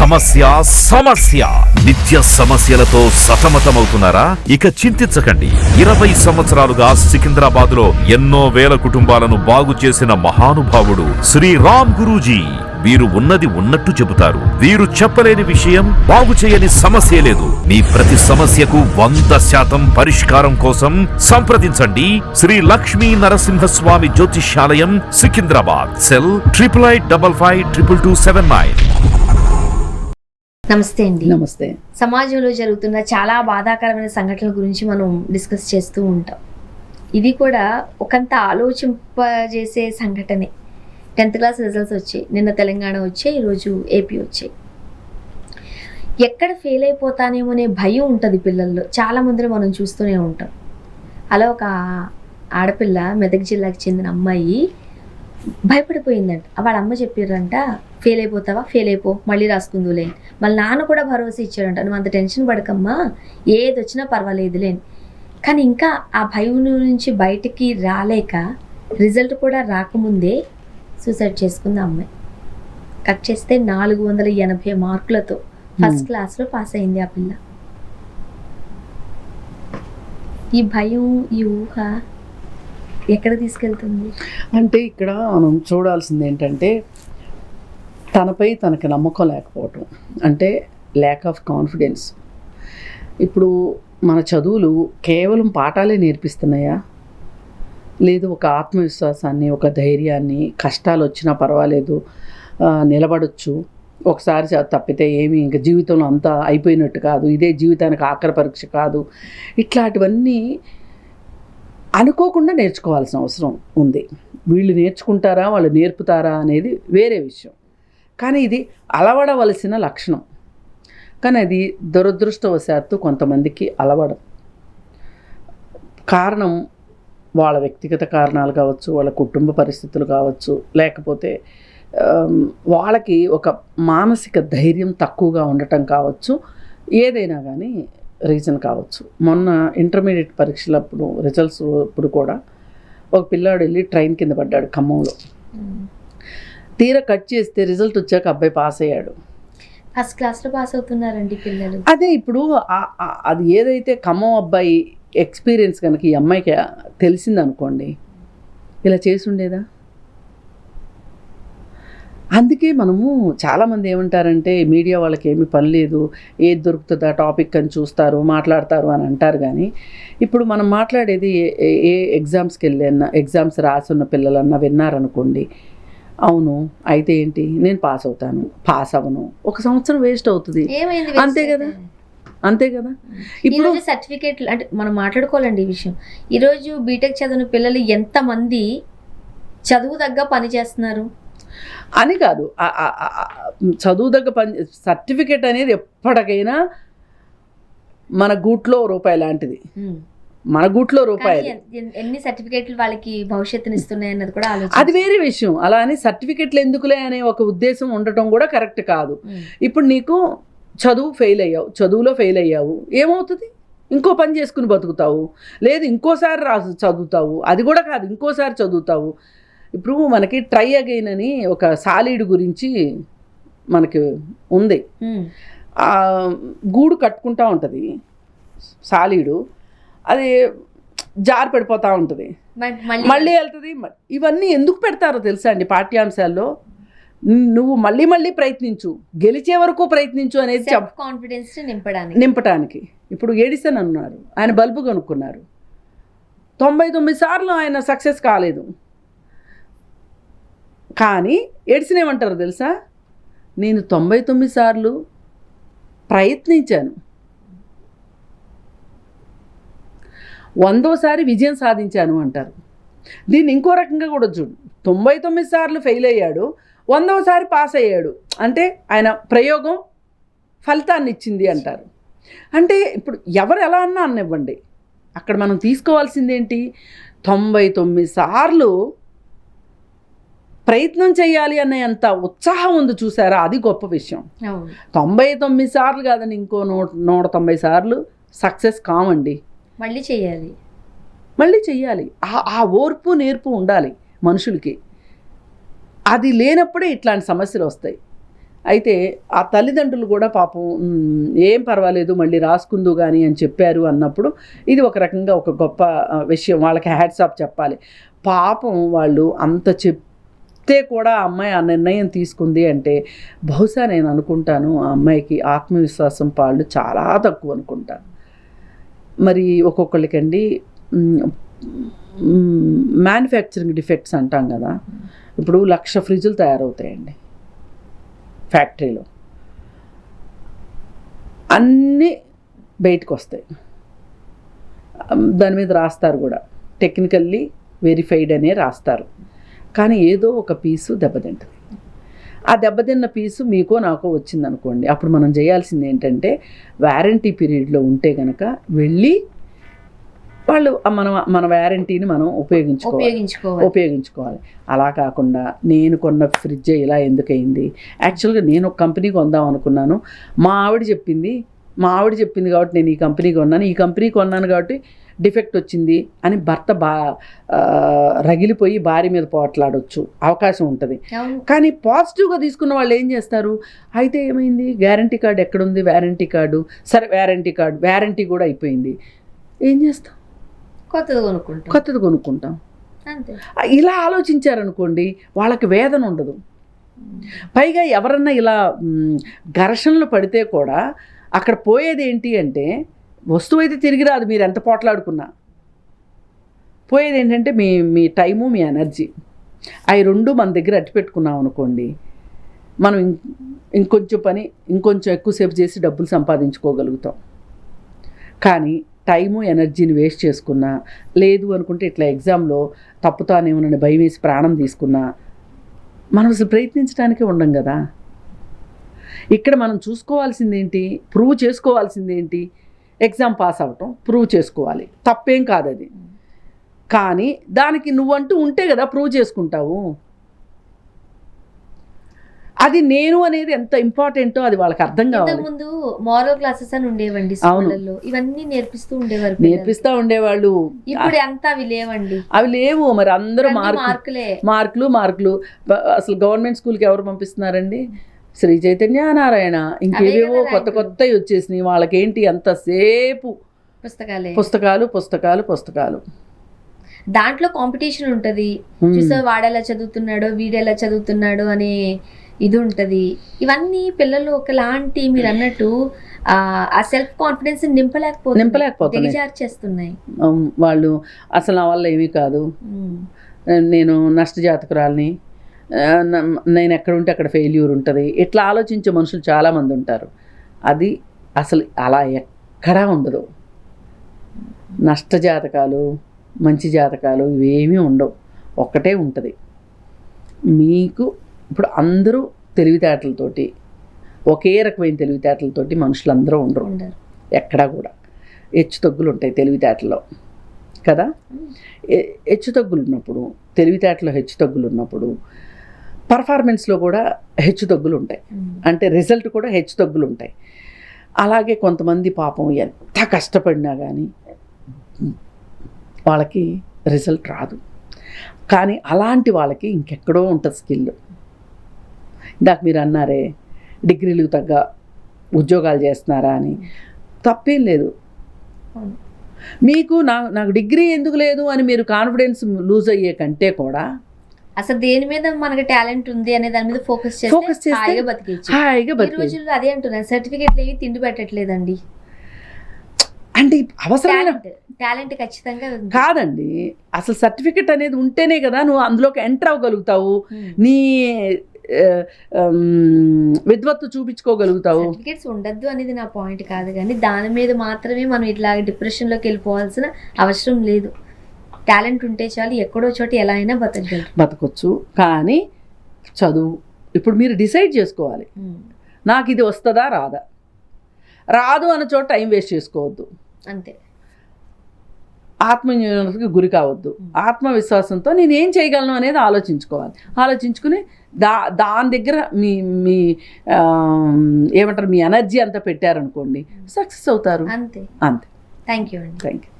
సమస్య సమస్య నిత్య సమస్యలతో సతమతమవుతున్నారా? ఇక చింతించకండి. 20 సంవత్సరాలుగా సికింద్రాబాద్ లో ఎన్నో వేల కుటుంబాలను బాగు చేసిన మహానుభావుడు శ్రీ రామ్ గురూజీ. వీరు ఉన్నది ఉన్నట్టు చెబుతారు. వీరు చెప్పలేని విషయం, బాగు చేయని సమస్య లేదు. మీ ప్రతి సమస్యకు 100% పరిష్కారం కోసం సంప్రదించండి శ్రీ లక్ష్మీ నరసింహస్వామి జ్యోతిష్యాలయం, సికింద్రాబాద్. సెల్ 88552229. నమస్తే అండి. నమస్తే. సమాజంలో జరుగుతున్న చాలా బాధాకరమైన సంఘటనల గురించి మనం డిస్కస్ చేస్తూ ఉంటాం. ఇది కూడా ఒకంత ఆలోచింపజేసే సంఘటనే. 10th క్లాస్ రిజల్ట్స్ వచ్చాయి. నిన్న తెలంగాణ వచ్చాయి, ఈరోజు ఏపీ వచ్చాయి. ఎక్కడ ఫెయిల్ అయిపోతానేమో అనే భయం ఉంటుంది పిల్లల్లో. చాలా మందిని మనం చూస్తూనే ఉంటాం. అలా ఒక ఆడపిల్ల, మెదక్ జిల్లాకి చెందిన అమ్మాయి భయపడిపోయిందంట. వాళ్ళ అమ్మ చెప్పారంట, ఫెయిల్ అయిపోతావా, ఫెయిల్ అయిపో, మళ్ళీ రాసుకుందులే. మళ్ళీ నాన్న కూడా భరోసా ఇచ్చాడంట, నువ్వు అంత టెన్షన్ పడకమ్మా, ఏది వచ్చినా పర్వాలేదులే. కానీ ఇంకా ఆ భయం నుంచి బయటికి రాలేక రిజల్ట్ కూడా రాకముందే సూసైడ్ చేసుకుంది ఆ అమ్మాయి. కట్ చేస్తే 480 మార్కులతో ఫస్ట్ క్లాస్లో పాస్ అయింది ఆ పిల్ల. ఈ భయం, ఈ ఊహ ఎక్కడ తీసుకెళ్తుంది అంటే ఇక్కడ మనం చూడాల్సింది ఏంటంటే, తనపై తనకి నమ్మకం లేకపోవటం, అంటే ల్యాక్ ఆఫ్ కాన్ఫిడెన్స్. ఇప్పుడు మన చదువులు కేవలం పాఠాలే నేర్పిస్తున్నాయా? లేదు ఒక ఆత్మవిశ్వాసాన్ని, ఒక ధైర్యాన్ని, కష్టాలు వచ్చినా పర్వాలేదు, నిలబడొచ్చు, ఒకసారి తప్పితే ఏమి ఇంక జీవితంలో అంతా అయిపోయినట్టు కాదు, ఇదే జీవితానికి ఆఖరి పరీక్ష కాదు, ఇట్లాంటివన్నీ అనుకోకుండా నేర్చుకోవాల్సిన అవసరం ఉంది. వీళ్ళు నేర్చుకుంటారా, వాళ్ళు నేర్పుతారా అనేది వేరే విషయం. కానీ ఇది అలవడవలసిన లక్షణం. కానీ అది దురదృష్టవశాత్తు కొంతమందికి అలవడం. కారణం వాళ్ళ వ్యక్తిగత కారణాలు కావచ్చు, వాళ్ళ కుటుంబ పరిస్థితులు కావచ్చు, లేకపోతే వాళ్ళకి ఒక మానసిక ధైర్యం తక్కువగా ఉండటం కావచ్చు, ఏదైనా కానీ రీజన్ కావచ్చు. మొన్న ఇంటర్మీడియట్ పరీక్షలప్పుడు రిజల్ట్స్ అప్పుడు కూడా ఒక పిల్లాడు వెళ్ళి ట్రైన్ కింద పడ్డాడు ఖమ్మంలో. తీరా కట్ చేస్తే రిజల్ట్ వచ్చాక అబ్బాయి పాస్ అయ్యాడు. ఫస్ట్ క్లాస్లో పాస్ అవుతున్నారండి పిల్లలు. అదే ఇప్పుడు అది ఏదైతే ఖమ్మం అబ్బాయి ఎక్స్పీరియన్స్ కనుక ఈ అమ్మాయికి తెలిసిందనుకోండి, ఇలా చేసి ఉండేదా? అందుకే మనము చాలామంది ఏమంటారంటే, మీడియా వాళ్ళకి ఏమీ పని లేదు, ఏది దొరుకుతుందా టాపిక్ అని చూస్తారు, మాట్లాడతారు అని అంటారు. కానీ ఇప్పుడు మనం మాట్లాడేది ఏ ఎగ్జామ్స్కి వెళ్ళన్నా, ఎగ్జామ్స్ రాసున్న పిల్లలన్నా విన్నారనుకోండి, అవును అయితే ఏంటి, నేను పాస్ అవుతాను, పాస్ అవ్వను, 1 సంవత్సరం వేస్ట్ అవుతుంది, అంతే కదా, అంతే కదా. ఇప్పుడు సర్టిఫికేట్లు అంటే మనం మాట్లాడుకోవాలండి ఈ విషయం. ఈరోజు బీటెక్ చదివిన పిల్లలు ఎంతమంది చదువు తగ్గ పని చేస్తున్నారు అని కాదు, చదువు దగ్గర పని సర్టిఫికేట్ అనేది ఎప్పటికైనా మన గూట్లో రూపాయి లాంటిది. మన గూట్లో రూపాయి, ఎన్ని సర్టిఫికేట్లు వాళ్ళకి భవిష్యత్తుని ఇస్తున్నాయి అన్నది కూడా ఆలోచన. అది వేరే విషయం. అలా అని సర్టిఫికేట్లు ఎందుకులే అనే ఒక ఉద్దేశం ఉండటం కూడా కరెక్ట్ కాదు. ఇప్పుడు నీకు చదువులో ఫెయిల్ అయ్యావు, ఏమవుతుంది? ఇంకో పని చేసుకుని బతుకుతావు, లేదు ఇంకోసారి చదువుతావు, అది కూడా కాదు ఇంకోసారి చదువుతావు. ఇప్పుడు మనకి ట్రై అగైన్ అని ఒక సాలీడు గురించి మనకి ఉంది. గూడు కట్టుకుంటా ఉంటుంది సాలీడు, అది జారి పడిపోతూ ఉంటుంది, మళ్ళీ వెళ్తుంది. ఇవన్నీ ఎందుకు పెడతారో తెలుసా అండి పాఠ్యాంశాల్లో? నువ్వు మళ్ళీ మళ్ళీ ప్రయత్నించు, గెలిచే వరకు ప్రయత్నించు అనేది కాన్ఫిడెన్స్ నింపడానికి. ఇప్పుడు ఎడిసన్ అన్నారు, ఆయన బల్బు కనుక్కున్నారు, 99 సార్లు ఆయన సక్సెస్ కాలేదు. కానీ ఎడిసన్ ఏమంటారు తెలుసా? నేను 99 సార్లు ప్రయత్నించాను, 100వసారి విజయం సాధించాను అంటారు. దీన్ని ఇంకో రకంగా కూడా చూడు, 99 సార్లు ఫెయిల్ అయ్యాడు, 100వసారి పాస్ అయ్యాడు అంటే ఆయన ప్రయోగం ఫలితాన్ని ఇచ్చింది అంటారు. అంటే ఇప్పుడు ఎవరు ఎలా అన్నా అనివ్వండి, అక్కడ మనం తీసుకోవాల్సింది ఏంటి? 99 సార్లు ప్రయత్నం చేయాలి అనే అంత ఉత్సాహం ఉంది చూసారా, అది గొప్ప విషయం. 99 సార్లు కాదని ఇంకో 190 సార్లు సక్సెస్ కావండి, మళ్ళీ చెయ్యాలి. ఆ ఓర్పు నేర్పు ఉండాలి మనుషులకి. అది లేనప్పుడే ఇట్లాంటి సమస్యలు వస్తాయి. అయితే ఆ తల్లిదండ్రులు కూడా పాపం ఏం పర్వాలేదు మళ్ళీ రాసుకుందు కానీ అని చెప్పారు అన్నప్పుడు ఇది ఒక రకంగా ఒక గొప్ప విషయం, వాళ్ళకి హ్యాట్స్ ఆఫ్ చెప్పాలి. పాపం వాళ్ళు అంత చెప్తే కూడా ఆ అమ్మాయి ఆ నిర్ణయం తీసుకుంది అంటే బహుశా నేను అనుకుంటాను ఆ అమ్మాయికి ఆత్మవిశ్వాసం పాళ్ళు చాలా తక్కువ అనుకుంటాను. మరి ఒక్కొక్కళ్ళకండి మ్యానుఫ్యాక్చరింగ్ డిఫెక్ట్స్ అంటాం కదా, ఇప్పుడు 1,00,000 ఫ్రిడ్జులు తయారవుతాయండి ఫ్యాక్టరీలో, అన్నీ బయటకు వస్తాయి, దాని మీద రాస్తారు కూడా, టెక్నికల్లీ వెరిఫైడ్ అనే రాస్తారు. కానీ ఏదో ఒక పీసు దెబ్బతింటుంది. ఆ దెబ్బతిన్న పీసు మీకో నాకో వచ్చిందనుకోండి, అప్పుడు మనం చేయాల్సింది ఏంటంటే వారంటీ పీరియడ్లో ఉంటే కనుక వెళ్ళి వాళ్ళు మన వారంటీని మనం ఉపయోగించుకోవాలి. అలా కాకుండా నేను కొన్న ఫ్రిడ్జ్ ఇలా ఎందుకయింది, యాక్చువల్గా నేను ఒక కంపెనీ కొందాం అనుకున్నాను, మా ఆవిడ చెప్పింది కాబట్టి నేను ఈ కంపెనీ కొన్నాను కాబట్టి డిఫెక్ట్ వచ్చింది అని భర్త రగిలిపోయి భార్య మీద పోట్లాడొచ్చు, అవకాశం ఉంటుంది. కానీ పాజిటివ్గా తీసుకున్న వాళ్ళు ఏం చేస్తారు, అయితే ఏమైంది, గ్యారంటీ కార్డు ఎక్కడుంది, వారంటీ కార్డు, సరే వారంటీ కూడా అయిపోయింది, ఏం చేస్తాం, కొత్తది కొనుక్కుంటాం. ఇలా ఆలోచించారనుకోండి వాళ్ళకి వేదన ఉండదు. పైగా ఎవరన్నా ఇలా ఘర్షణలు పడితే కూడా అక్కడ పోయేది ఏంటి అంటే వస్తువు అయితే తిరిగి రాదు, మీరు ఎంత పోట్లాడుకున్నా పోయేది ఏంటంటే మీ టైము, మీ ఎనర్జీ. అవి రెండు మన దగ్గర అట్టి పెట్టుకున్నాం అనుకోండి, మనం ఇంకొంచెం ఎక్కువసేపు చేసి డబ్బులు సంపాదించుకోగలుగుతాం. కానీ టైము ఎనర్జీని వేస్ట్ చేసుకున్నా, లేదు అనుకుంటే ఇట్లా ఎగ్జామ్లో తప్పుతానేమోనని భయం వేసి ప్రాణం తీసుకున్నా మనం అసలు ప్రయత్నించడానికే ఉండం కదా. ఇక్కడ మనం చూసుకోవాల్సింది ఏంటి, ప్రూవ్ చేసుకోవాల్సింది ఏంటి, ఎగ్జామ్ పాస్ అవ్వటం ప్రూవ్ చేసుకోవాలి, తప్పేం కాదు అది. కానీ దానికి నువ్వంటూ ఉంటే కదా ప్రూవ్ చేసుకుంటావు. అది నేను అనేది ఎంత ఇంపార్టెంటో అది వాళ్ళకి అర్థం కావాలి. ముందు మోరల్ క్లాసెస్ అని ఉండేవండి స్కూళ్ళల్లో, ఇవన్నీ నేర్పిస్తూ ఉండేవాళ్ళు. ఇప్పుడు అంతా అవి లేవండి, అవి లేవు. మరి అందరూ మార్కులు. అసలు గవర్నమెంట్ స్కూల్కి ఎవరు పంపిస్తున్నారండి, శ్రీ చైతన్య, నారాయణ, ఇంకేవేవో కొత్తవి వచ్చేసినాయి. వాళ్ళకేంటి అంతసేపు పుస్తకాలు. దాంట్లో కాంపిటీషన్ ఉంటది, చూసా వాడెలా చదువుతున్నాడో వీడెలా చదువుతున్నాడో అనే ఇది ఉంటది. ఇవన్నీ పిల్లలు ఒకలాంటి మీరు అన్నట్టు ఆ సెల్ఫ్ కాన్ఫిడెన్స్ నింపలేకపోతున్నాయి, చేస్తున్నాయి. వాళ్ళు అసలు నా వల్ల ఏమీ కాదు, నేను నష్టజాతకురాల్ని, నేను ఎక్కడ ఉంటే అక్కడ ఫెయిల్యూర్ ఉంటుంది, ఇట్లా ఆలోచించే మనుషులు చాలామంది ఉంటారు. అది అసలు అలా ఎక్కడా ఉండదు. నష్టజాతకాలు, మంచి జాతకాలు ఇవేమీ ఉండవు, ఒక్కటే ఉంటుంది. మీకు ఇప్పుడు అందరూ తెలివితేటలతోటి, ఒకే రకమైన తెలివితేటలతోటి మనుషులందరూ ఉండరు, ఎక్కడా కూడా హెచ్చుతగ్గులు ఉంటాయి తెలివితేటలో కదా. హెచ్చుతగ్గులు ఉన్నప్పుడు, తెలివితేటలో హెచ్చుతగ్గులు ఉన్నప్పుడు పర్ఫార్మెన్స్లో కూడా హెచ్చుతగ్గులు ఉంటాయి, అంటే రిజల్ట్ కూడా హెచ్చుతగ్గులు ఉంటాయి. అలాగే కొంతమంది పాపం ఎంత కష్టపడినా కానీ వాళ్ళకి రిజల్ట్ రాదు. కానీ అలాంటి వాళ్ళకి ఇంకెక్కడో ఉంటుంది స్కిల్. ఇందాక మీరు అన్నారే డిగ్రీలకు తగ్గ ఉద్యోగాలు చేస్తున్నారా అని, తప్పేం లేదు. మీకు నాకు డిగ్రీ ఎందుకు లేదు అని మీరు కాన్ఫిడెన్స్ లూజ్ అయ్యే కంటే కూడా అసలు దేని మీద మనకి టాలెంట్ ఉంది అనే దాని మీద ఫోకస్ చేస్తే హాయిగా బతికేయచ్చు. ఈ రోజుల్లో అదే అంటున్నాను, సర్టిఫికెట్లు ఏవి తిండి పెట్టట్లేదండి. అంటే అవసరమైన టాలెంట్ ఖచ్చితంగా కాదండి, అసలు సర్టిఫికెట్ అనేది ఉంటేనే కదా నువ్వు అందులోకి ఎంటర్ అవ్వగలుగుతావు, నీ విద్వత్తు చూపించుకోగలుగుతావు. సర్టిఫికెట్స్ ఉండద్దు అనేది నా పాయింట్ కాదు, కానీ దాని మీద మాత్రమే మనం ఇట్లా డిప్రెషన్లోకి వెళ్ళిపోవాల్సిన అవసరం లేదు. టాలెంట్ ఉంటే చాలు, ఎక్కడో చోట ఎలా అయినా బతకొచ్చు. కానీ చదువు ఇప్పుడు మీరు డిసైడ్ చేసుకోవాలి, నాకు ఇది వస్తుందా రాదు అన్న చోట టైం వేస్ట్ చేసుకోవద్దు, అంతే. ఆత్మన్యూనతకి గురి కావద్దు. ఆత్మవిశ్వాసంతో నేను ఏం చేయగలను అనేది ఆలోచించుకోవాలి. ఆలోచించుకుని దాని దగ్గర మీ ఏమంటారు, మీ ఎనర్జీ అంతా పెట్టారనుకోండి, సక్సెస్ అవుతారు. అంతే. అంతే. థ్యాంక్ యూ అండి. Thank you.